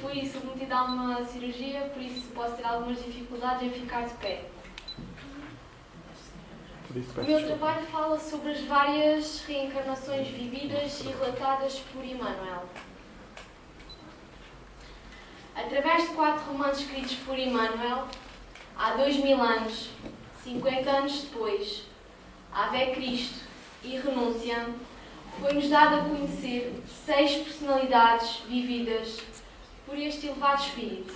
fui submetida a uma cirurgia, por isso posso ter algumas dificuldades em ficar de pé. O meu trabalho fala sobre as várias reencarnações vividas e relatadas por Emmanuel. Através de 4 romances escritos por Emmanuel, há 2000 anos, 50 anos depois, Ave Cristo e Renúncia, foi-nos dado a conhecer 6 personalidades vividas por este elevado espírito.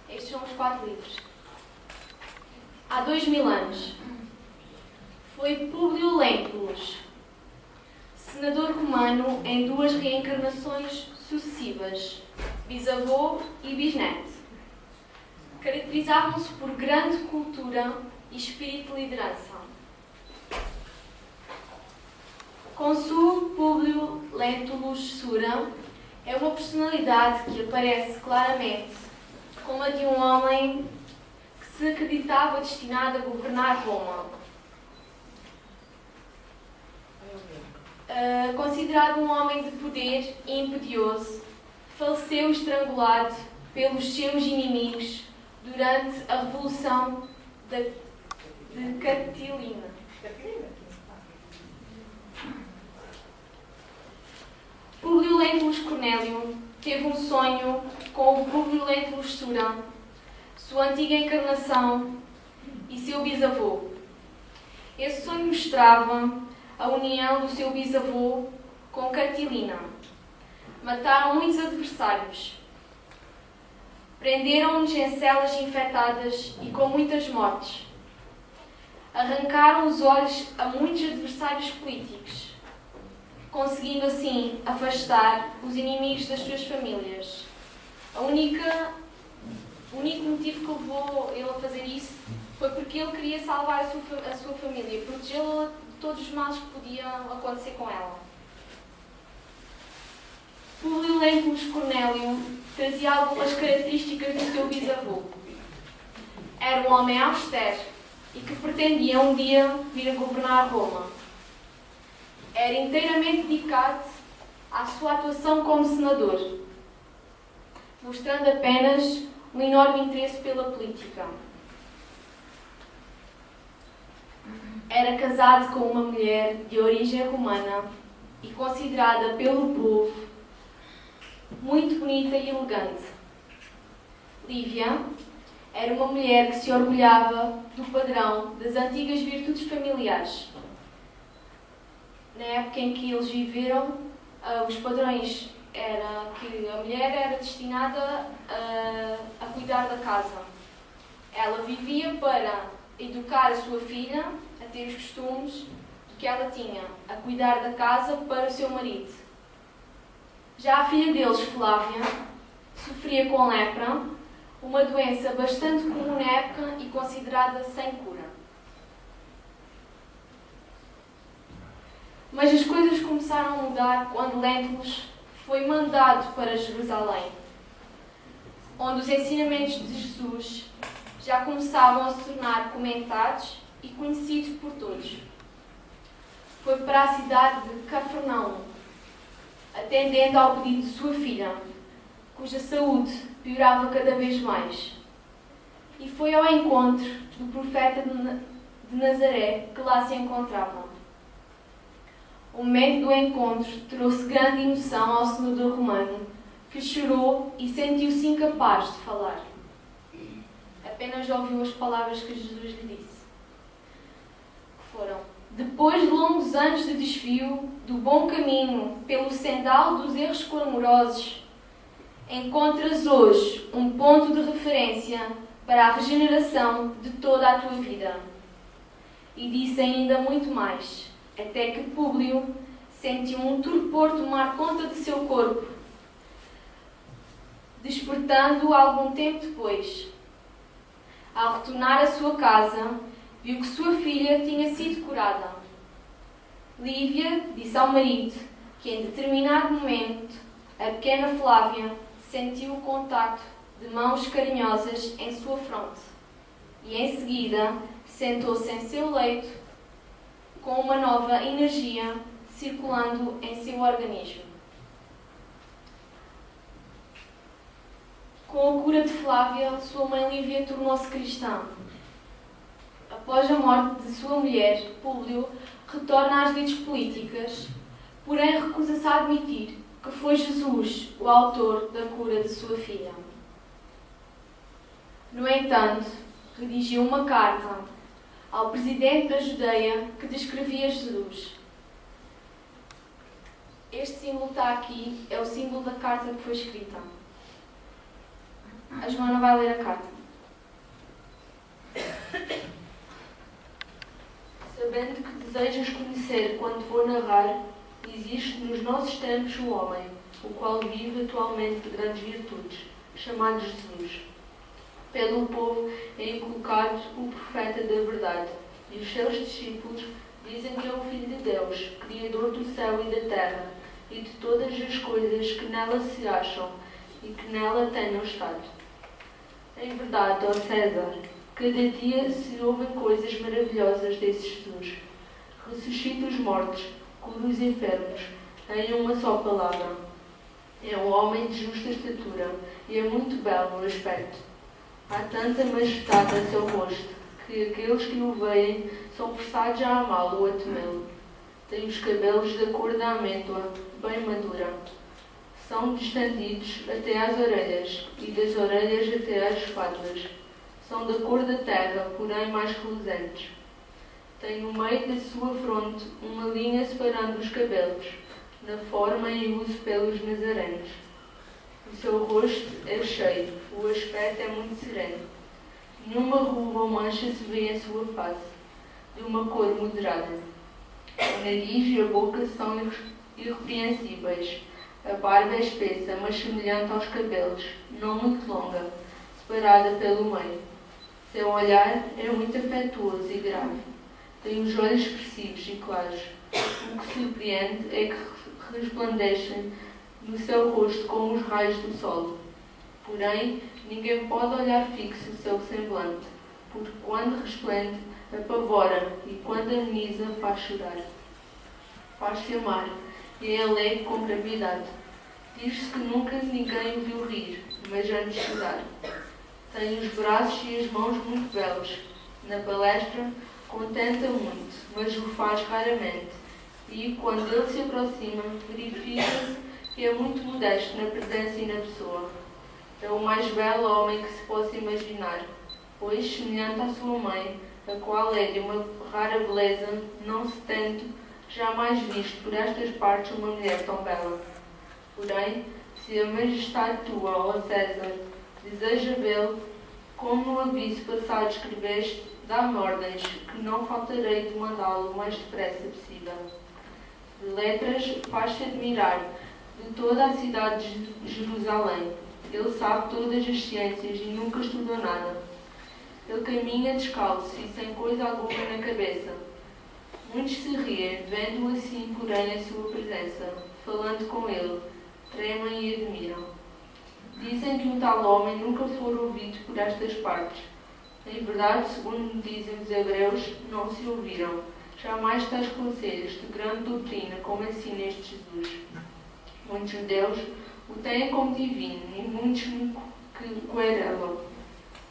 Estes são os 4 livros. Há 2000 anos, foi Públio Lentulus, senador romano em 2 reencarnações sucessivas, bisavô e bisneto. Caracterizavam-se por grande cultura e espírito de liderança. Consul Públio Lentulus Sura é uma personalidade que aparece claramente como a de um homem que se acreditava destinado a governar Roma. Considerado um homem de poder e impetuoso, faleceu estrangulado pelos seus inimigos durante a Revolução de Catilina. Públio Lentulus Cornélio teve um sonho com o Públio Lentulus Sura, sua antiga encarnação e seu bisavô. Esse sonho mostrava a união do seu bisavô com Catilina. Mataram muitos adversários. Prenderam-nos em celas infectadas e com muitas mortes. Arrancaram os olhos a muitos adversários políticos, conseguindo assim afastar os inimigos das suas famílias. O único motivo que levou ele a fazer isso foi porque ele queria salvar a sua família, protegê-la de todos os males que podiam acontecer com ela. Públio Lentulus Cornélio trazia algumas características do seu bisavô. Era um homem austero e que pretendia um dia vir a governar Roma. Era inteiramente dedicado à sua atuação como senador, mostrando apenas um enorme interesse pela política. Era casado com uma mulher de origem romana e considerada pelo povo muito bonita e elegante. Lívia era uma mulher que se orgulhava do padrão das antigas virtudes familiares. Na época em que eles viveram, os padrões era que a mulher era destinada a cuidar da casa. Ela vivia para educar a sua filha, a ter os costumes que ela tinha, a cuidar da casa para o seu marido. Já a filha deles, Flávia, sofria com lepra, uma doença bastante comum na época e considerada sem cura. Mas as coisas começaram a mudar quando Lentulus foi mandado para Jerusalém, onde os ensinamentos de Jesus já começavam a se tornar comentados e conhecidos por todos. Foi para a cidade de Cafarnaum, atendendo ao pedido de sua filha, cuja saúde piorava cada vez mais. E foi ao encontro do profeta de Nazaré que lá se encontrava. O momento do encontro trouxe grande emoção ao senador romano, que chorou e sentiu-se incapaz de falar. Apenas ouviu as palavras que Jesus lhe disse, que foram: depois de longos anos de desvio do bom caminho pelo sendal dos erros clamorosos, encontras hoje um ponto de referência para a regeneração de toda a tua vida. E disse ainda muito mais, até que Públio sentiu um torpor tomar conta de seu corpo, despertando algum tempo depois. Ao retornar à sua casa, viu que sua filha tinha sido curada. Lívia disse ao marido que, em determinado momento, a pequena Flávia sentiu o contacto de mãos carinhosas em sua fronte e, em seguida, sentou-se em seu leito com uma nova energia circulando em seu organismo. Com a cura de Flávia, sua mãe Lívia tornou-se cristã. Após a morte de sua mulher, Públio retorna às lides políticas, porém recusa-se a admitir que foi Jesus o autor da cura de sua filha. No entanto, redigiu uma carta ao presidente da Judeia que descrevia Jesus. Este símbolo está aqui, é o símbolo da carta que foi escrita. A Joana vai ler a carta. Sabendo que desejas conhecer quando vou narrar, existe nos nossos tempos um homem, o qual vive atualmente de grandes virtudes, chamado Jesus. Pelo povo é inculcado o profeta da verdade, e os seus discípulos dizem que é o Filho de Deus, Criador do céu e da terra, e de todas as coisas que nela se acham e que nela tenham estado. Em verdade, ó César, cada dia se ouvem coisas maravilhosas desse Jesus. Ressuscita os mortos, cura os enfermos, em uma só palavra. É um homem de justa estatura e é muito belo no aspecto. Há tanta majestade a seu rosto, que aqueles que o veem são forçados a amá-lo ou a temê-lo. Tem os cabelos da cor da amêndoa, bem madura. São distendidos até às orelhas, e das orelhas até às espáduas. São da cor da terra, porém mais reluzentes. Tem no meio da sua fronte uma linha separando os cabelos, na forma e uso pelos nazarenos. O seu rosto é cheio, o aspecto é muito sereno. Nenhuma ruga ou mancha se vê em sua face, de uma cor moderada. O nariz e a boca são irrepreensíveis. A barba é espessa, mas semelhante aos cabelos, não muito longa, separada pelo meio. Seu olhar é muito afetuoso e grave. Tem os olhos expressivos e claros. O que surpreende é que resplandecem no seu rosto como os raios do sol. Porém, ninguém pode olhar fixo o seu semblante, porque quando resplende, apavora, e quando ameniza, faz chorar. Faz-se amar, e é alegre com gravidade. Diz-se que nunca ninguém o viu rir, mas antes chorar. Tem os braços e as mãos muito belos. Na palestra, contenta muito, mas o faz raramente. E, quando ele se aproxima, verifica-se que é muito modesto na presença e na pessoa. É o mais belo homem que se possa imaginar, pois, semelhante à sua mãe, a qual é de uma rara beleza, não se tendo jamais visto por estas partes uma mulher tão bela. Porém, se a majestade tua, ó César, deseja vê-lo, como no aviso passado escreveste, dá-me ordens, que não faltarei de mandá-lo o mais depressa possível. De letras faz-se admirar de toda a cidade de Jerusalém. Ele sabe todas as ciências e nunca estudou nada. Ele caminha descalço e sem coisa alguma na cabeça. Muitos se riem, vendo-o assim, porém, a sua presença, falando com ele, tremem e admiram. Dizem que um tal homem nunca for ouvido por estas partes. Em verdade, segundo me dizem os hebreus, não se ouviram. Jamais tais conselhos de grande doutrina como ensina este Jesus. Muitos judeus o têm como divino e muitos que o querelam,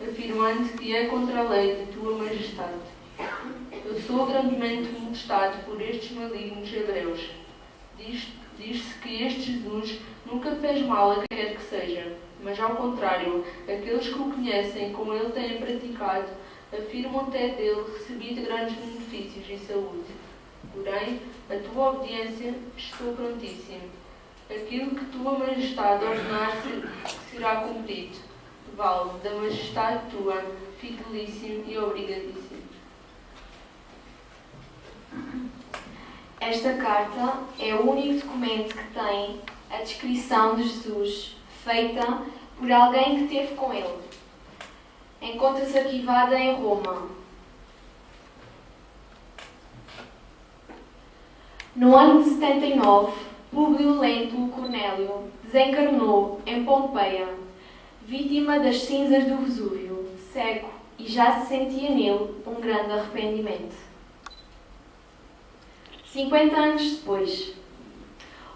afirmando que é contra a lei de tua majestade. Eu sou grandemente molestado por estes malignos hebreus. Diz-se que este Jesus nunca fez mal a quem quer que seja, mas ao contrário, aqueles que o conhecem como ele tem praticado, afirmam ter dele recebido grandes benefícios e saúde. Porém, a tua obediência estou prontíssimo. Aquilo que tua majestade ordenar será cumprido. Vale da majestade tua, fidelíssimo e obrigadíssimo. Esta carta é o único documento que tem a descrição de Jesus, feita por alguém que esteve com ele. Encontra-se arquivada em Roma. No ano de 79, Públio Lentulus Cornélio desencarnou em Pompeia, vítima das cinzas do Vesúvio, cego, e já se sentia nele um grande arrependimento. 50 anos depois,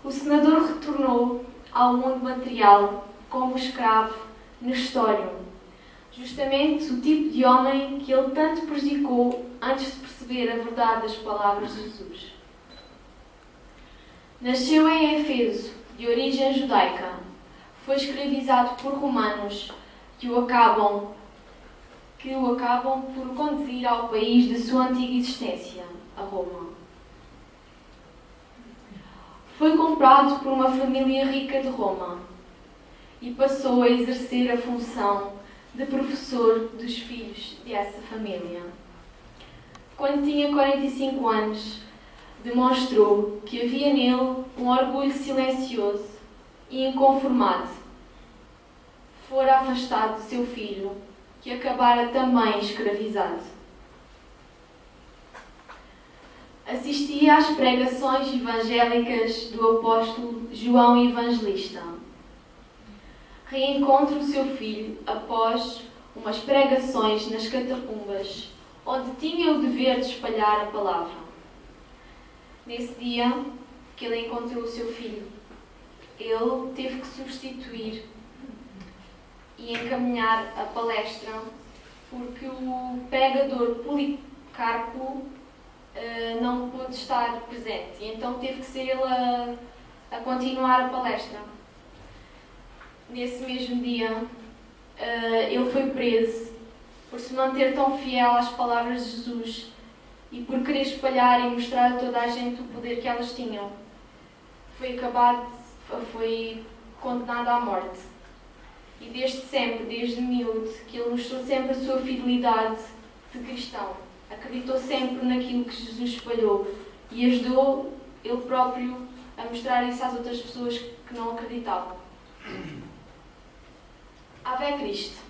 o senador retornou ao mundo material como escravo Nestório, justamente o tipo de homem que ele tanto prejudicou antes de perceber a verdade das palavras de Jesus. Nasceu em Éfeso, de origem judaica. Foi escravizado por romanos que o acabam por o conduzir ao país da sua antiga existência, a Roma. Foi comprado por uma família rica de Roma e passou a exercer a função de professor dos filhos dessa família. Quando tinha 45 anos, demonstrou que havia nele um orgulho silencioso e inconformado. Fora afastado de seu filho, que acabara também escravizado. Assistia às pregações evangélicas do apóstolo João Evangelista. Reencontra o seu filho após umas pregações nas catacumbas, onde tinha o dever de espalhar a palavra. Nesse dia que ele encontrou o seu filho, ele teve que substituir e encaminhar a palestra porque o pregador Policarpo não pôde estar presente e então teve que ser ele a continuar a palestra. Nesse mesmo dia ele foi preso por se manter tão fiel às palavras de Jesus e por querer espalhar e mostrar a toda a gente o poder que elas tinham. Foi condenado à morte. E desde miúdo, que ele mostrou sempre a sua fidelidade de cristão. Acreditou sempre naquilo que Jesus espalhou e ajudou ele próprio a mostrar isso às outras pessoas que não acreditavam. Ave Cristo.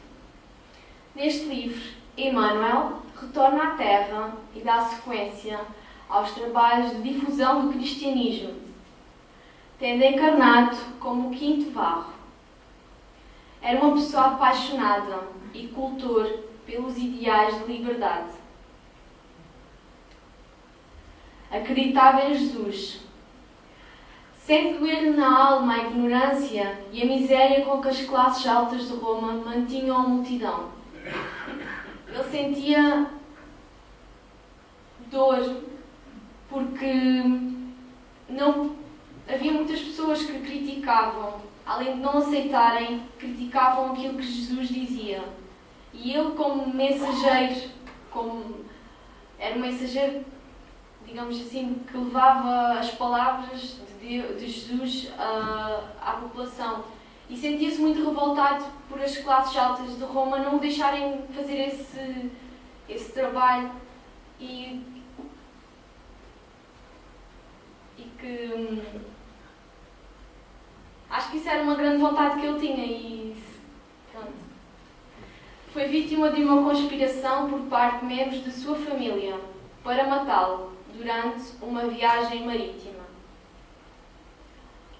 Neste livro, Emmanuel retorna à Terra e dá sequência aos trabalhos de difusão do cristianismo, tendo encarnado como o quinto varro. Era uma pessoa apaixonada e cultor pelos ideais de liberdade. Acreditava em Jesus. Sendo doer-lhe na alma a ignorância e a miséria com que as classes altas de Roma mantinham a multidão. Ele sentia dor porque havia muitas pessoas que criticavam, além de não aceitarem, criticavam aquilo que Jesus dizia. E ele, como mensageiro, era um mensageiro, digamos assim, que levava as palavras de Jesus à população. E sentia-se muito revoltado por as classes altas de Roma não o deixarem fazer esse trabalho e que acho que isso era uma grande vontade que ele tinha e pronto. Foi vítima de uma conspiração por parte de membros de sua família para matá-lo durante uma viagem marítima.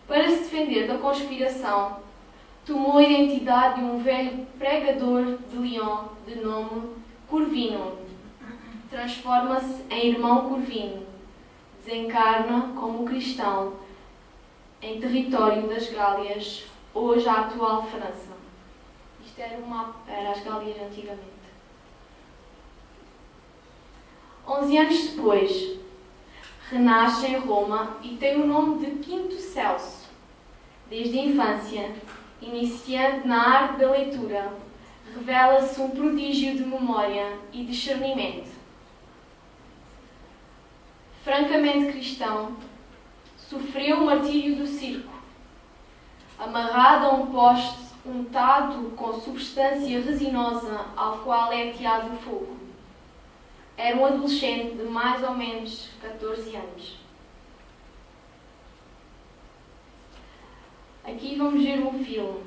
Para se defender da conspiração, tomou a identidade de um velho pregador de Lyon de nome Corvino. Transforma-se em irmão Corvino. Desencarna como cristão em território das Gálias, hoje a atual França. Isto era as Gálias antigamente. 11 anos depois, renasce em Roma e tem o nome de Quinto Celso. Desde a infância, iniciante na arte da leitura, revela-se um prodígio de memória e discernimento. Francamente cristão, sofreu o martírio do circo. Amarrado a um poste untado com substância resinosa ao qual é ateado o fogo. Era um adolescente de mais ou menos 14 anos. Aqui vamos ver um filme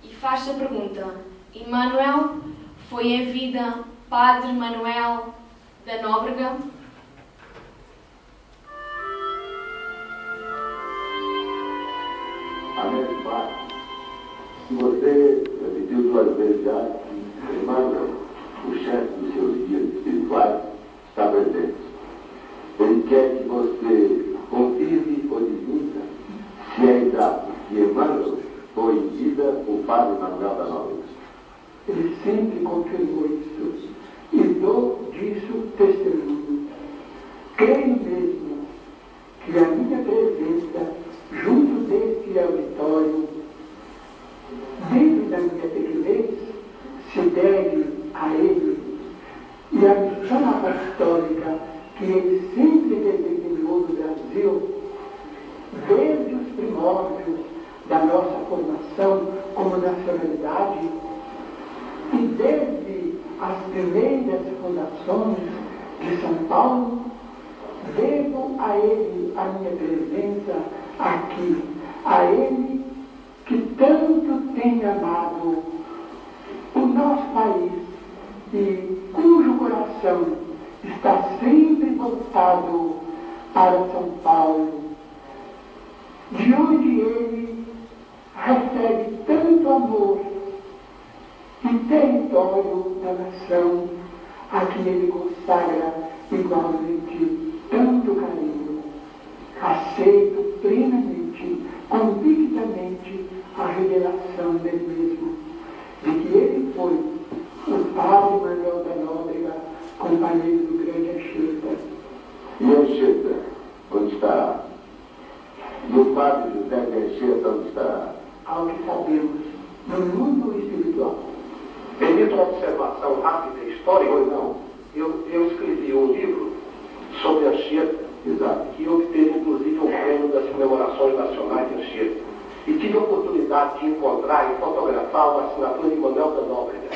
e faz-se a pergunta: Emmanuel foi em vida Padre Manuel da Nóbrega? Amém, Pai. Se você repetiu 2 vezes já que Emmanuel, o chefe dos seus guias espirituais, está presente. Ele quer que você confirme ou desminta se é exato que Emmanuel foi em vida o padre Manuel da Nóbrega. Ele sempre confirmou isso e dou disso testemunho. Creio mesmo que a minha presença junto deste auditório, desde a minha pequenez, se deve a ele e a missão apostólica que ele sempre desempenhou no Brasil, desde os primórdios da nossa formação como nacionalidade e desde as primeiras fundações de São Paulo, devo a ele a minha presença aqui, a ele que tanto tem amado o nosso país e cujo coração está sempre voltado para São Paulo, de onde ele recebe tanto amor e território da nação a que ele consagra igualmente tanto carinho. Aceito plenamente, convictamente, a revelação dele mesmo, de que ele foi o padre Manuel da Nóbrega, companheiro do grande Anchieta. E Anchieta, onde está? E o padre José de Anchieta, onde está? Ao que sabemos, no mundo espiritual. Permito uma observação rápida e histórica? Pois não? Eu escrevi um livro sobre Anchieta, Exato. que obteve inclusive um prêmio das comemorações nacionais de Anchieta. E tive a oportunidade de encontrar e fotografar uma assinatura de Manuel da Nóbrega.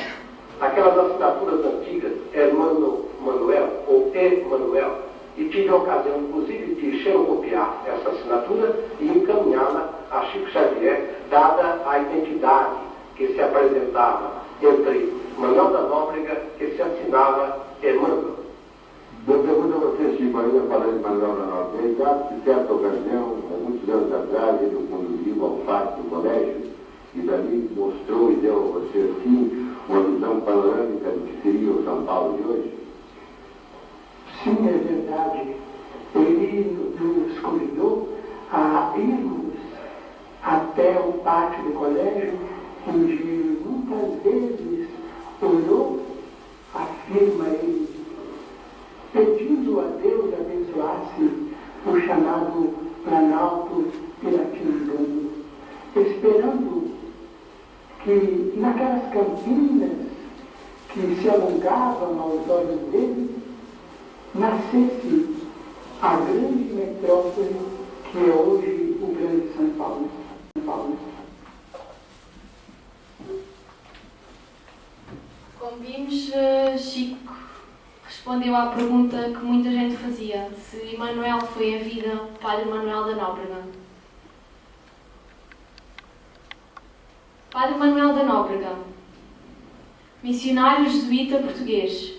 Aquelas assinaturas antigas, Hermano Manuel ou Emanuel, e tive a ocasião, inclusive, de xerocopiar essa assinatura e encaminhá-la a Chico Xavier, dada a identidade que se apresentava entre Manuel da Nóbrega, que se assinava Emmanuel. Eu pergunto a você, Chico, ainda falando de Manuel da Nóbrega, já de certa ocasião, há muitos anos atrás, ele o conduziu ao pátio do colégio e dali mostrou e deu a você, assim, uma visão panorâmica do que seria o São Paulo de hoje? Sim, é verdade. Ele nos convidou a irmos até o pátio do colégio, onde muitas vezes orou, afirma ele, pedindo a Deus abençoasse o chamado Planalto Piratininga, esperando que naquelas campinas que se alongavam aos olhos dele, nascesse a grande metrópole que é hoje o grande São Paulo. Como vimos, Chico respondeu à pergunta que muita gente fazia, se Emanuel foi em vida Padre Manuel da Nóbrega. Padre Manuel da Nóbrega, missionário jesuíta português.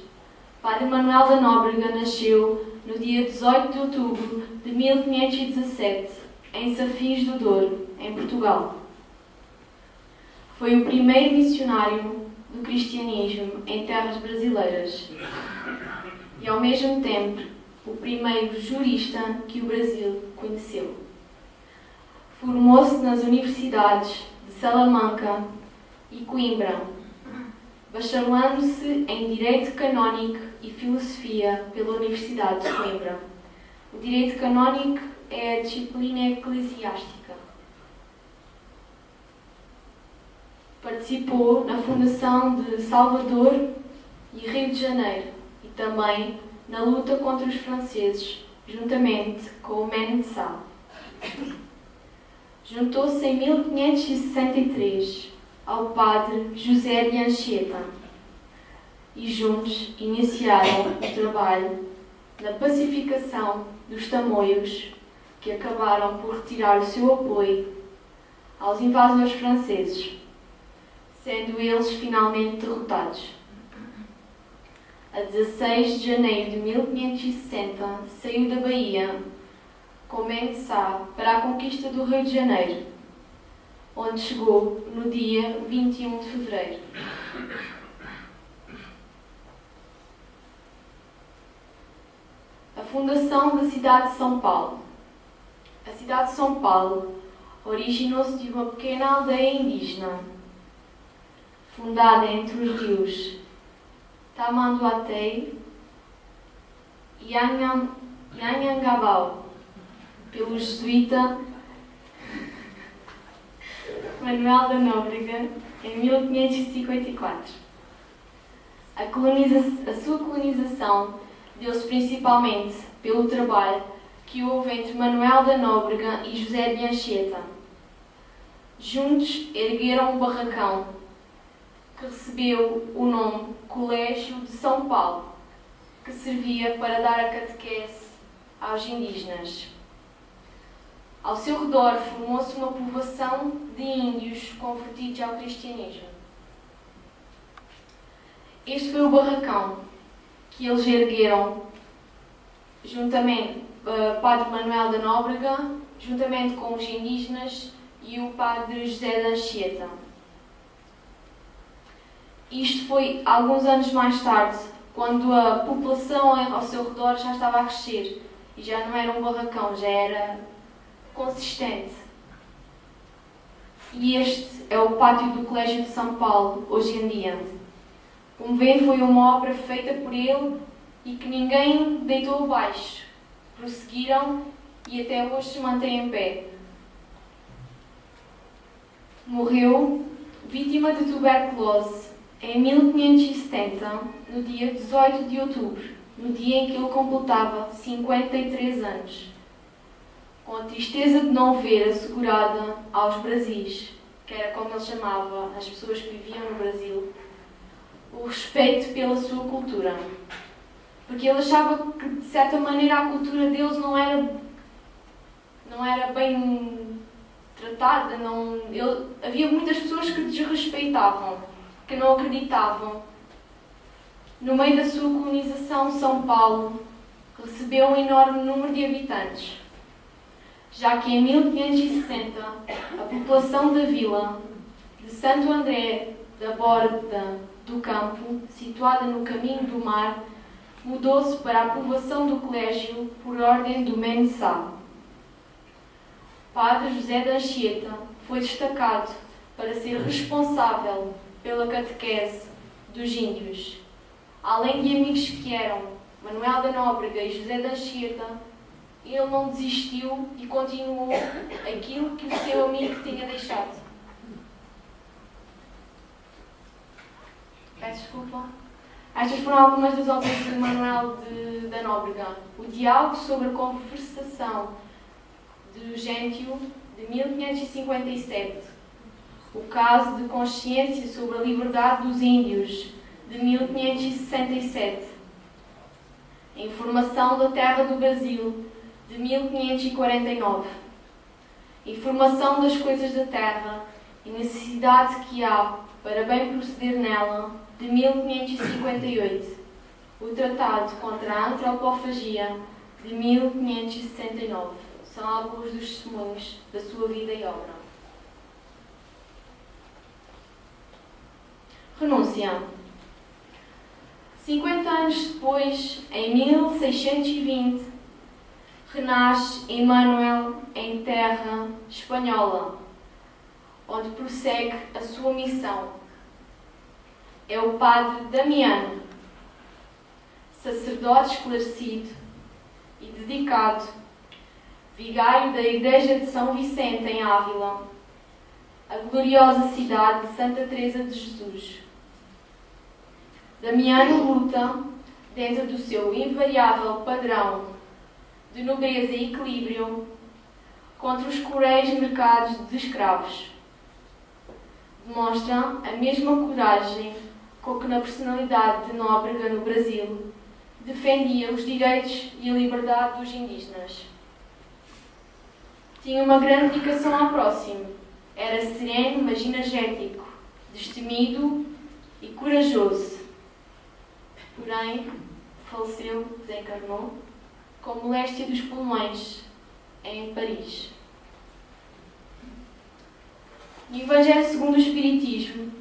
Padre Manuel da Nóbrega nasceu no dia 18 de outubro de 1517, em Safins do Douro, em Portugal. Foi o primeiro missionário do cristianismo em terras brasileiras e, ao mesmo tempo, o primeiro jurista que o Brasil conheceu. Formou-se nas universidades de Salamanca e Coimbra, bacharelando-se em Direito Canónico e Filosofia pela Universidade de Coimbra. O Direito Canónico é a disciplina eclesiástica. Participou na fundação de Salvador e Rio de Janeiro e também na luta contra os franceses, juntamente com o Mene de Sá. Juntou-se em 1563 ao padre José de Anchieta e juntos iniciaram o trabalho na pacificação dos tamoios, que acabaram por retirar o seu apoio aos invasores franceses, sendo eles finalmente derrotados. A 16 de janeiro de 1560, saiu da Bahia com Mene de Sá para a conquista do Rio de Janeiro, onde chegou no dia 21 de fevereiro. A fundação da cidade de São Paulo. A cidade de São Paulo originou-se de uma pequena aldeia indígena, fundada entre os rios Tamanduatei e Anhangabau, pelo jesuíta Manuel da Nóbrega, em 1554. A sua colonização deu-se principalmente pelo trabalho que houve entre Manuel da Nóbrega e José de Anchieta. Juntos ergueram um barracão que recebeu o nome Colégio de São Paulo, que servia para dar a catequese aos indígenas. Ao seu redor formou-se uma povoação de índios convertidos ao cristianismo. Este foi o barracão que eles ergueram juntamente Padre Manuel da Nóbrega, juntamente com os indígenas e o Padre José de Anchieta. Isto foi alguns anos mais tarde, quando a população ao seu redor já estava a crescer e já não era um barracão, já era consistente. E este é o pátio do Colégio de São Paulo, hoje em dia. Como vêem, foi uma obra feita por ele e que ninguém deitou abaixo. Prosseguiram e até hoje se mantém em pé. Morreu vítima de tuberculose em 1570, no dia 18 de outubro, no dia em que ele completava 53 anos, com a tristeza de não ver assegurada aos Brasis, que era como ele chamava as pessoas que viviam no Brasil, o respeito pela sua cultura. Porque ele achava que, de certa maneira, a cultura deles não era bem tratada. Havia muitas pessoas que desrespeitavam, que não acreditavam. No meio da sua colonização, São Paulo recebeu um enorme número de habitantes, já que em 1560 a população da vila de Santo André da Borda do Campo, situada no caminho do mar, mudou-se para a povoação do colégio por ordem do Mensá. Padre José de Anchieta foi destacado para ser responsável pela catequese dos índios. Além de amigos que eram Manuel da Nóbrega e José de Anchieta, ele não desistiu e continuou aquilo que o seu amigo tinha deixado. Peço desculpa. Estas foram algumas das obras de Manuel da Nóbrega. O Diálogo sobre a Conversação de Gêntio, de 1557. O Caso de Consciência sobre a Liberdade dos Índios, de 1567. A Informação da Terra do Brasil, de 1549. Informação das Coisas da Terra e necessidade que há para bem proceder nela, de 1558. O Tratado contra a Antropofagia, de 1569. São alguns dos testemunhos da sua vida e obra. Renúncia. 50 anos depois, em 1620, renasce Emmanuel em terra espanhola, onde prossegue a sua missão. É o padre Damiano, sacerdote esclarecido e dedicado, vigário da Igreja de São Vicente em Ávila, a gloriosa cidade de Santa Teresa de Jesus. Damiano luta, dentro do seu invariável padrão de nobreza e equilíbrio, contra os cruéis mercados de escravos. Demonstra a mesma coragem com que, na personalidade de Nóbrega no Brasil, defendia os direitos e a liberdade dos indígenas. Tinha uma grande dedicação ao próximo. Era sereno, mas energético, destemido e corajoso. Porém, faleceu, desencarnou, com moléstia dos pulmões, em Paris. No Evangelho segundo o Espiritismo,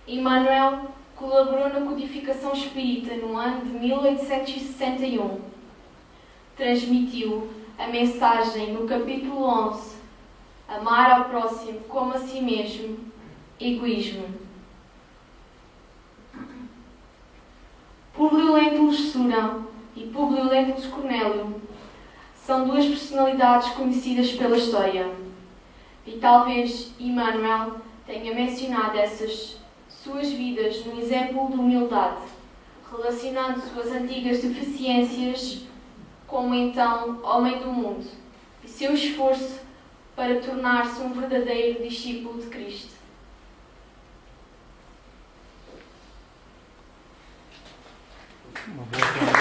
Emmanuel colaborou na codificação espírita no ano de 1861. Transmitiu a mensagem no capítulo 11 amar ao próximo como a si mesmo, egoísmo. Públio Lentulus Sura e Públio Lentulus Cornélio são duas personalidades conhecidas pela história. E talvez Emmanuel tenha mencionado essas suas vidas num exemplo de humildade, relacionando suas antigas deficiências como então homem do mundo e seu esforço para tornar-se um verdadeiro discípulo de Cristo. Uma boa